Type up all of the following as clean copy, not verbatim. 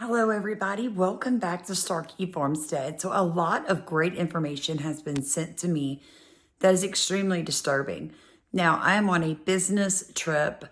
Hello, everybody. Welcome back to Starkey Farmstead. So a lot of great information has been sent to me that is extremely disturbing. Now, I am on a business trip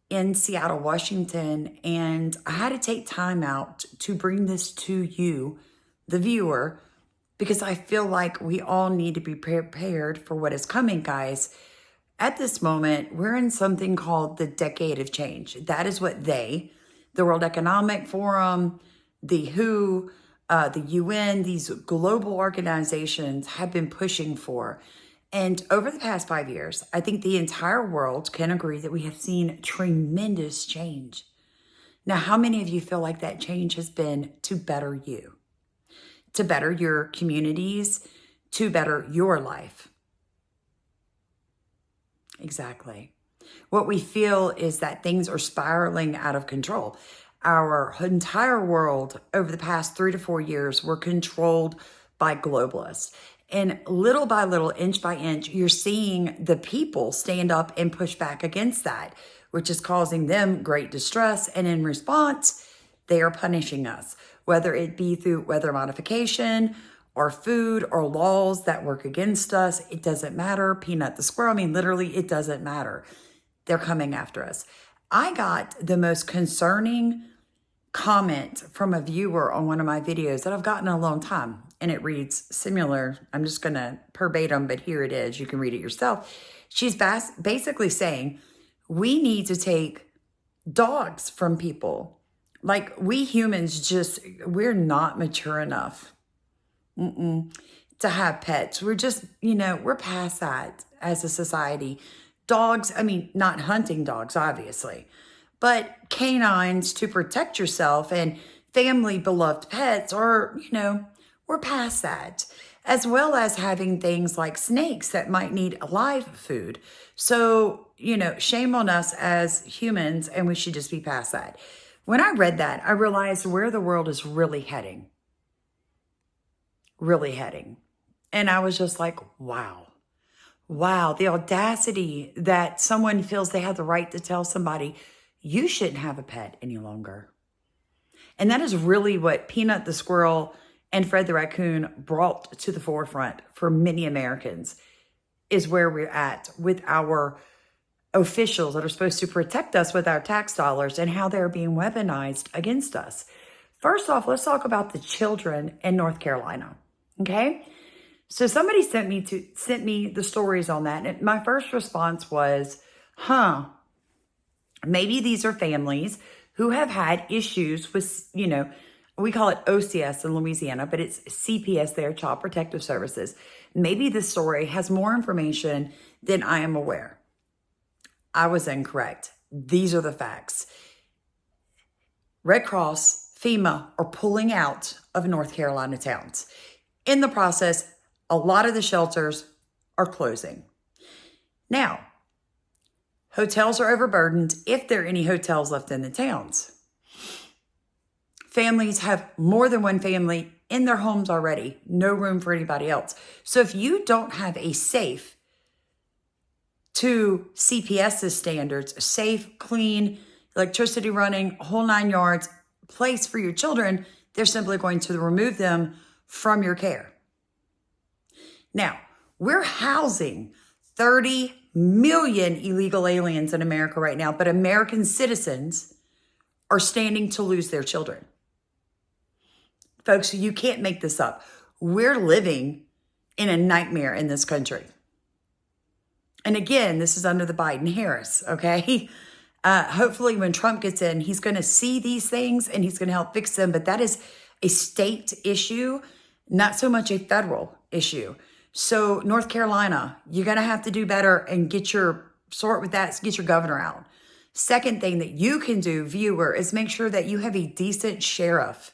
in Seattle, Washington, and I had to take time out to bring this to you, the viewer, because I feel like we all need to be prepared for what is coming, guys. At this moment, we're in something called the decade of change. That is what the World Economic Forum, the WHO, the UN, these global organizations have been pushing for. And over the past 5 years, I think the entire world can agree that we have seen tremendous change. Now, how many of you feel like that change has been to better you, to better your communities, to better your life? Exactly. What we feel is that things are spiraling out of control. Our entire world over the past 3 to 4 years were controlled by globalists. And little by little, inch by inch, you're seeing the people stand up and push back against that, which is causing them great distress. And in response, they are punishing us, whether it be through weather modification or food or laws that work against us. It doesn't matter. Peanut the squirrel. I mean, literally, it doesn't matter. They're coming after us. I got the most concerning comment from a viewer on one of my videos that I've gotten in a long time. And it reads similar. I'm just going to verbatim, but here it is. You can read it yourself. She's basically saying, we need to take dogs from people. Like, we humans we're not mature enough to have pets. We're just, we're past that as a society. Dogs, I mean, not hunting dogs, obviously, but canines to protect yourself and family beloved pets are, we're past that, as well as having things like snakes that might need live food. So, shame on us as humans, and we should just be past that. When I read that, I realized where the world is really heading. And I was just like, wow, the audacity that someone feels they have the right to tell somebody, you shouldn't have a pet any longer. And that is really what Peanut the squirrel and Fred the raccoon brought to the forefront for many Americans, is where we're at with our officials that are supposed to protect us with our tax dollars and how they're being weaponized against us. First off, let's talk about the children in North Carolina, okay? So somebody sent me the stories on that. And my first response was, maybe these are families who have had issues with, we call it OCS in Louisiana, but it's CPS there, Child Protective Services. Maybe this story has more information than I am aware. I was incorrect. These are the facts. Red Cross, FEMA are pulling out of North Carolina towns. In the process, a lot of the shelters are closing. Now, hotels are overburdened if there are any hotels left in the towns. Families have more than one family in their homes already, no room for anybody else. So if you don't have a safe, to CPS's standards, safe, clean, electricity running, whole 9 yards, place for your children, they're simply going to remove them from your care. Now, we're housing 30 million illegal aliens in America right now, but American citizens are standing to lose their children. Folks, you can't make this up. We're living in a nightmare in this country. And again, this is under the Biden-Harris, okay? Hopefully when Trump gets in, he's going to see these things and he's going to help fix them. But that is a state issue, not so much a federal issue. So North Carolina, you're going to have to do better and get your governor out. Second thing that you can do, viewer, is make sure that you have a decent sheriff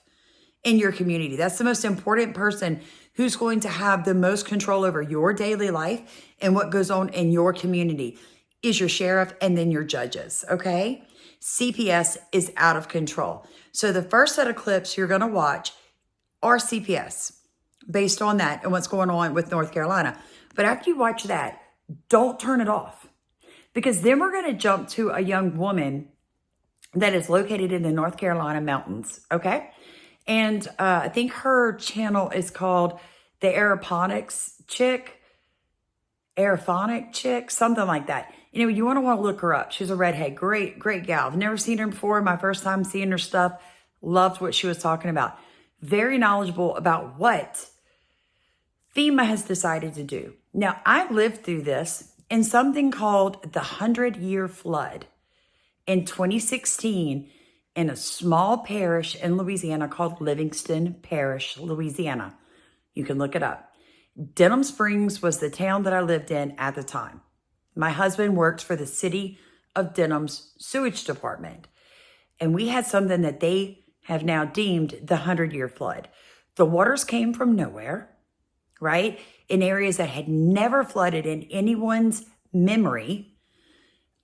in your community. That's the most important person who's going to have the most control over your daily life and what goes on in your community is your sheriff and then your judges, okay? CPS is out of control. So the first set of clips you're going to watch are CPS based on that and what's going on with North Carolina. But after you watch that, don't turn it off, because then we're going to jump to a young woman that is located in the North Carolina mountains. Okay. And I think her channel is called the Aerophonic Chick, something like that. You know, you want to look her up. She's a redhead. Great, great gal. I've never seen her before. My first time seeing her stuff. Loved what she was talking about. Very knowledgeable about what FEMA has decided to do. Now, I lived through this in something called the 100-year flood in 2016 in a small parish in Louisiana called Livingston Parish, Louisiana. You can look it up. Denham Springs was the town that I lived in at the time. My husband worked for the city of Denham's sewage department. And we had something that they have now deemed the 100-year flood. The waters came from nowhere, right? In areas that had never flooded in anyone's memory,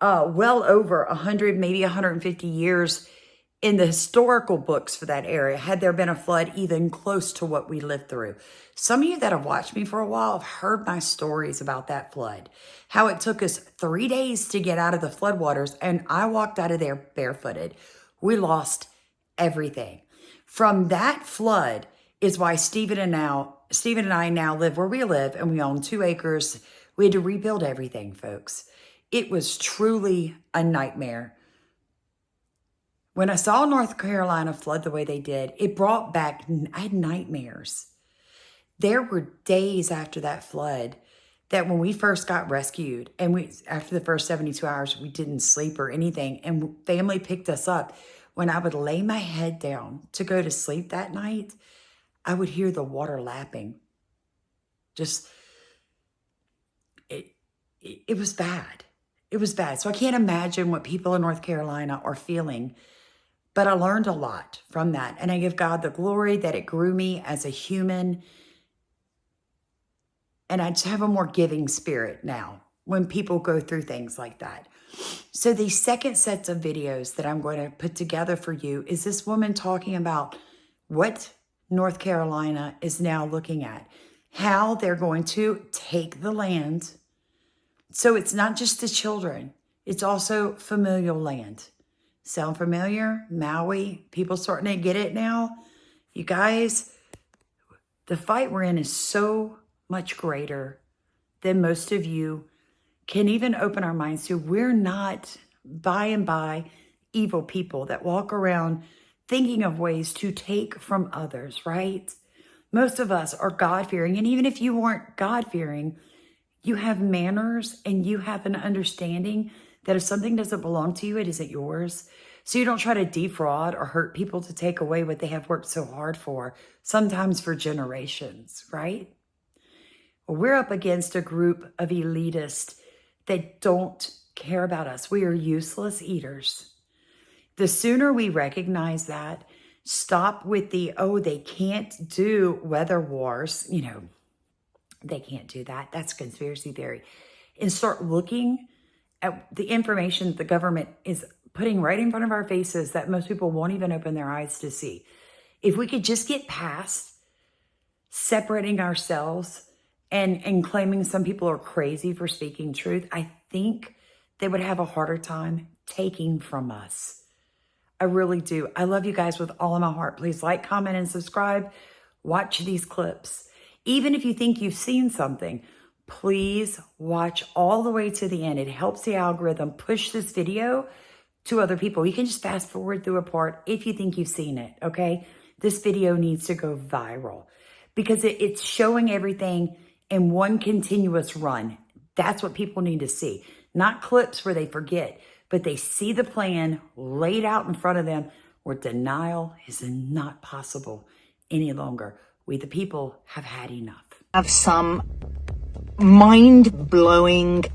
well over 100, maybe 150 years in the historical books for that area, had there been a flood even close to what we lived through. Some of you that have watched me for a while have heard my stories about that flood, how it took us 3 days to get out of the floodwaters, and I walked out of there barefooted. We lost everything. From that flood is why Stephen and I now live where we live, and we own 2 acres. We had to rebuild everything, folks. It was truly a nightmare. When I saw North Carolina flood the way they did, it brought back, I had nightmares. There were days after that flood that when we first got rescued, and after the first 72 hours, we didn't sleep or anything, and family picked us up. When I would lay my head down to go to sleep that night, I would hear the water lapping. Just, it was bad. It was bad. So I can't imagine what people in North Carolina are feeling. But I learned a lot from that. And I give God the glory that it grew me as a human. And I just have a more giving spirit now when people go through things like that. So the second sets of videos that I'm going to put together for you is this woman talking about what North Carolina is now looking at, how they're going to take the land. So it's not just the children, it's also familial land. Sound familiar? Maui, people starting to get it now. You guys, the fight we're in is so much greater than most of you can even open our minds to. We're not by and by evil people that walk around thinking of ways to take from others, right? Most of us are God-fearing. And even if you weren't God-fearing, you have manners and you have an understanding that if something doesn't belong to you, it isn't yours. So you don't try to defraud or hurt people to take away what they have worked so hard for, sometimes for generations, right? Well, we're up against a group of elitists that don't care about us. We are useless eaters. The sooner we recognize that, stop with the, oh, they can't do weather wars. You know, they can't do that. That's conspiracy theory. And start looking at the information that the government is putting right in front of our faces that most people won't even open their eyes to see. If we could just get past separating ourselves and claiming some people are crazy for speaking truth, I think they would have a harder time taking from us. I really do. I love you guys with all of my heart. Please like, comment, and subscribe. Watch these clips. Even if you think you've seen something, please watch all the way to the end. It helps the algorithm push this video to other people. You can just fast forward through a part if you think you've seen it, okay? This video needs to go viral because it's showing everything in one continuous run. That's what people need to see. Not clips where they forget, but they see the plan laid out in front of them where denial is not possible any longer. We, the people, have had enough. Have some mind-blowing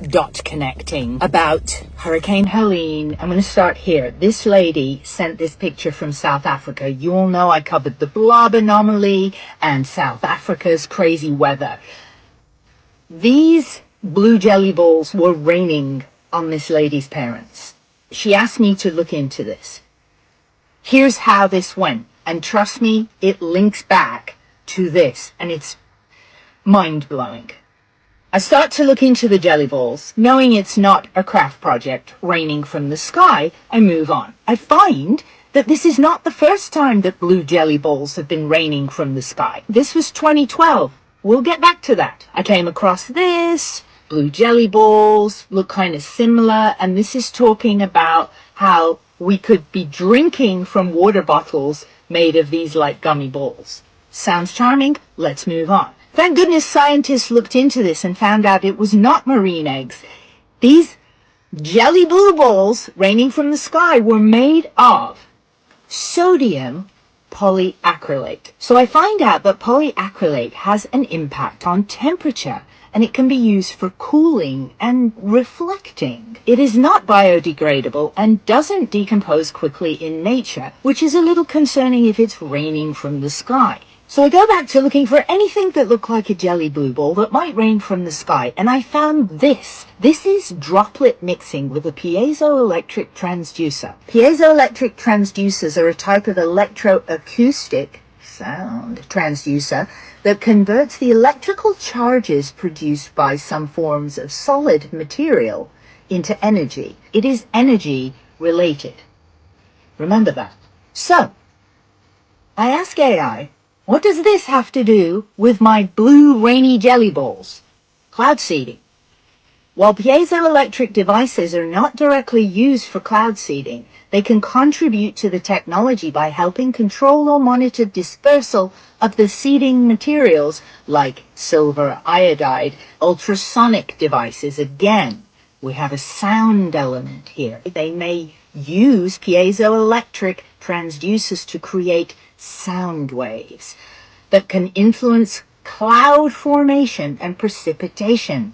dot connecting about Hurricane Helene. I'm going to start here. This lady sent this picture from South Africa. You all know I covered the blob anomaly and South Africa's crazy weather. These blue jelly balls were raining on this lady's parents. She asked me to look into this. Here's how this went. And trust me, it links back to this. And it's mind-blowing. I start to look into the jelly balls. Knowing it's not a craft project raining from the sky, I move on. I find that this is not the first time that blue jelly balls have been raining from the sky. This was 2012. We'll get back to that. I came across this. Blue jelly balls look kind of similar, and this is talking about how we could be drinking from water bottles made of these like gummy balls. Sounds charming? Let's move on. Thank goodness scientists looked into this and found out it was not marine eggs. These jelly blue balls raining from the sky were made of sodium polyacrylate. So I find out that polyacrylate has an impact on temperature, and it can be used for cooling and reflecting. It is not biodegradable and doesn't decompose quickly in nature, which is a little concerning if it's raining from the sky. So I go back to looking for anything that looked like a jelly blue ball that might rain from the sky, and I found this. This is droplet mixing with a piezoelectric transducer. Piezoelectric transducers are a type of electroacoustic sound transducer that converts the electrical charges produced by some forms of solid material into energy. It is energy related. Remember that. So, I ask AI, what does this have to do with my blue rainy jelly balls? Cloud seeding. While piezoelectric devices are not directly used for cloud seeding, they can contribute to the technology by helping control or monitor dispersal of the seeding materials like silver iodide, ultrasonic devices. Again, we have a sound element here. They may use piezoelectric transducers to create sound waves that can influence cloud formation and precipitation.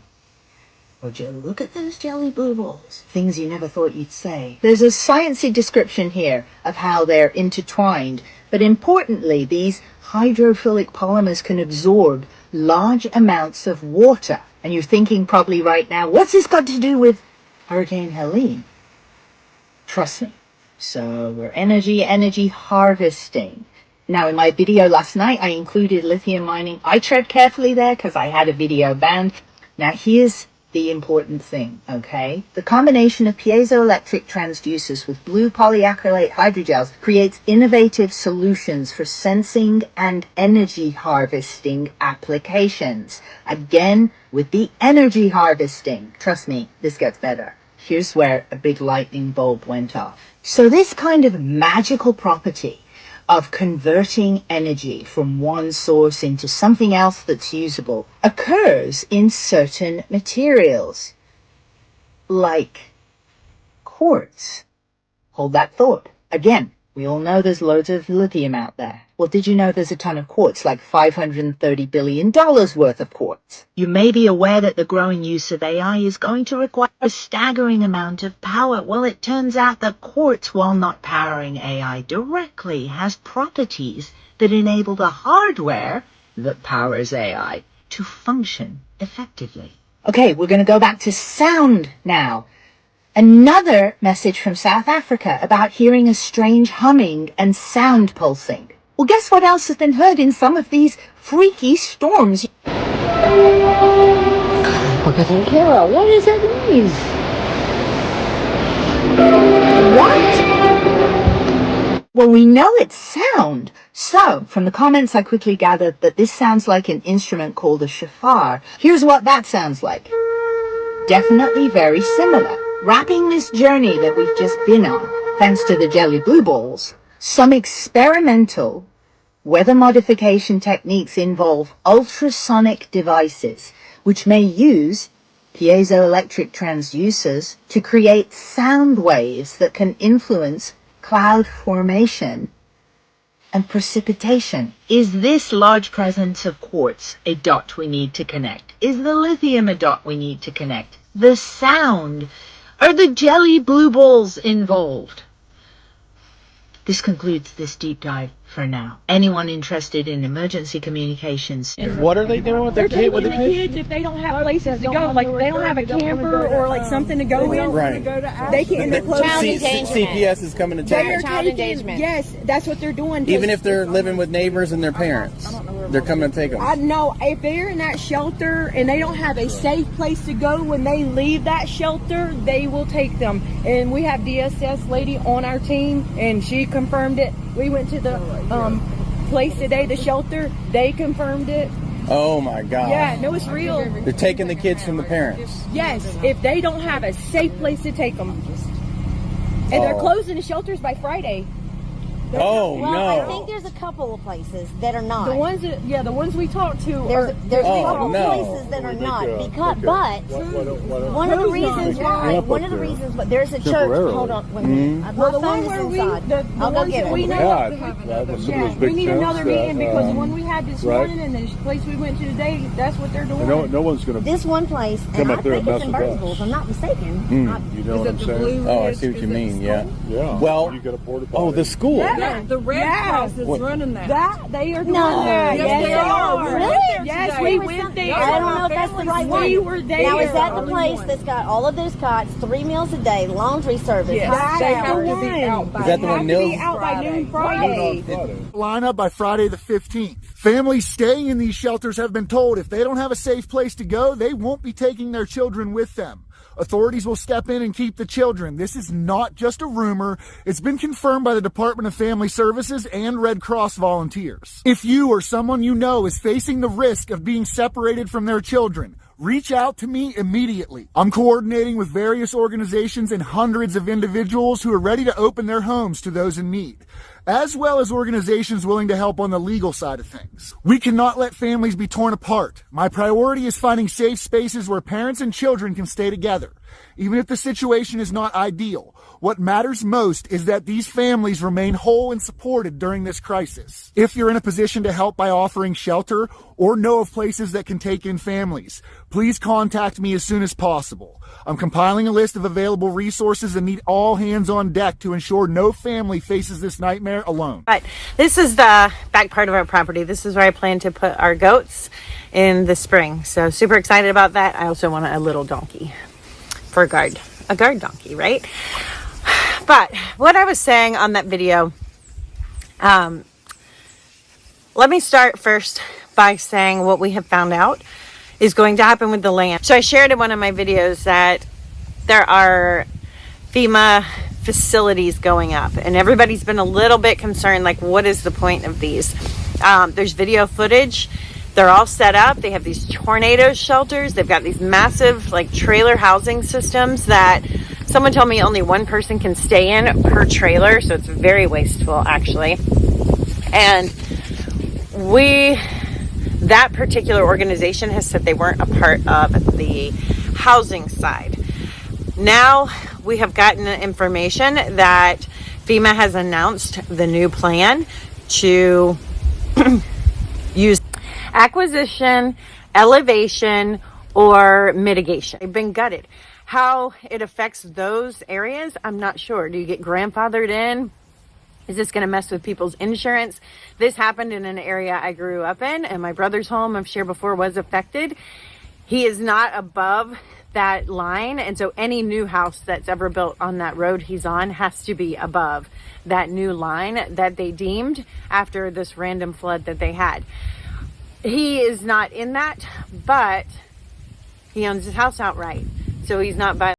Would you look at those jelly blue balls? Things you never thought you'd say. There's a sciencey description here of how they're intertwined, but importantly, these hydrophilic polymers can absorb large amounts of water. And you're thinking probably right now, what's this got to do with Hurricane Helene? Trust me. So we're energy harvesting. Now, in my video last night, I included lithium mining. I tread carefully there because I had a video banned. Now, here's the important thing, okay? The combination of piezoelectric transducers with blue polyacrylate hydrogels creates innovative solutions for sensing and energy harvesting applications. Again, with the energy harvesting. Trust me, this gets better. Here's where a big lightning bulb went off. So this kind of magical property of converting energy from one source into something else that's usable occurs in certain materials, like quartz. Hold that thought. Again, we all know there's loads of lithium out there. Well, did you know there's a ton of quartz, like $530 billion worth of quartz? You may be aware that the growing use of AI is going to require a staggering amount of power. Well, it turns out that quartz, while not powering AI directly, has properties that enable the hardware that powers AI to function effectively. Okay, we're going to go back to sound now. Another message from South Africa about hearing a strange humming and sound pulsing. Well, guess what else has been heard in some of these freaky storms? Carol, what does that mean? What? Well, we know it's sound. So, from the comments, I quickly gathered that this sounds like an instrument called a shofar. Here's what that sounds like. Definitely very similar. Wrapping this journey that we've just been on, thanks to the jelly blue balls, some experimental weather modification techniques involve ultrasonic devices, which may use piezoelectric transducers to create sound waves that can influence cloud formation and precipitation. Is this large presence of quartz a dot we need to connect? Is the lithium a dot we need to connect? The sound? Are the jelly blue balls involved? This concludes this deep dive for now. Anyone interested in emergency communications? What are they doing with their kids? With the kids, if they don't have places to go, like they don't have a camper or like something to go in, Right. they can't. They're close. Child endangerment. CPS is coming to take They are them. Child taking, endangerment. yes, that's what they're doing. Even if they're living with neighbors and their parents. I don't know They're coming to take them. I know if they're in that shelter and they don't have a safe place to go when they leave that shelter, they will take them. And we have DSS lady on our team, and she confirmed it. We went to the place today, the shelter. They confirmed it. Oh my God. Yeah, no, it's real. They're taking the kids from the parents. Yes, if they don't have a safe place to take them. And they're closing the shelters by Friday. Oh Well, no. I think there's a couple of places that are not. The ones that, the ones we talked to. There's a couple no. places that are not because, but one of the reasons why there's a church. Hold on, wait a minute. My phone is inside. I'll go get it. We Yeah, we need another meeting because the one we had this morning and the place we went to today, that's what they're doing. No one's going to. This one place, and Come I up there think and it's in mess with Burnsville, us. if I'm not mistaken. You know what I'm saying? Oh, I see what you mean. Yeah. Yeah. Well, you got a porta oh, potty. the school. Yeah, The Red Cross is running that. They are doing No. that. Yes, they are. Really? Yes, we went there. I don't know if that's the right one. We were there. Now, is that the place that's got all of those cots, 3 meals a day, laundry service? Yes. hot That's showers? the one. Is that the one Have to Nils? be out by noon Friday. Line up by Friday the 15th. Families staying in these shelters have been told if they don't have a safe place to go, they won't be taking their children with them. Authorities will step in and keep the children. This is not just a rumor. It's been confirmed by the Department of Family Services and Red Cross volunteers. If you or someone you know is facing the risk of being separated from their children, reach out to me immediately. I'm coordinating with various organizations and hundreds of individuals who are ready to open their homes to those in need, as well as organizations willing to help on the legal side of things. We cannot let families be torn apart. My priority is finding safe spaces where parents and children can stay together. Even if the situation is not ideal, what matters most is that these families remain whole and supported during this crisis. If you're in a position to help by offering shelter or know of places that can take in families, please contact me as soon as possible. I'm compiling a list of available resources and need all hands on deck to ensure no family faces this nightmare alone. But this is the back part of our property. This is where I plan to put our goats in the spring. So super excited about that. I also want a little donkey for a guard donkey, right? But what I was saying on that video, let me start first by saying what we have found out is going to happen with the land. So I shared in one of my videos that there are FEMA facilities going up and everybody's been a little bit concerned, like what is the point of these? There's video footage. They're all set up. They have these tornado shelters. They've got these massive like trailer housing systems that someone told me only one person can stay in per trailer. So it's very wasteful actually. And that particular organization has said they weren't a part of the housing side. Now we have gotten information that FEMA has announced the new plan to use acquisition, elevation, or mitigation. They've been gutted. How it affects those areas, I'm not sure. Do you get grandfathered in? Is this going to mess with people's insurance? This happened in an area I grew up in, and my brother's home, I've shared before, was affected. He is not above that line, and so any new house that's ever built on that road he's on has to be above that new line that they deemed after this random flood that they had. He is not in that, but he owns his house outright, so he's not by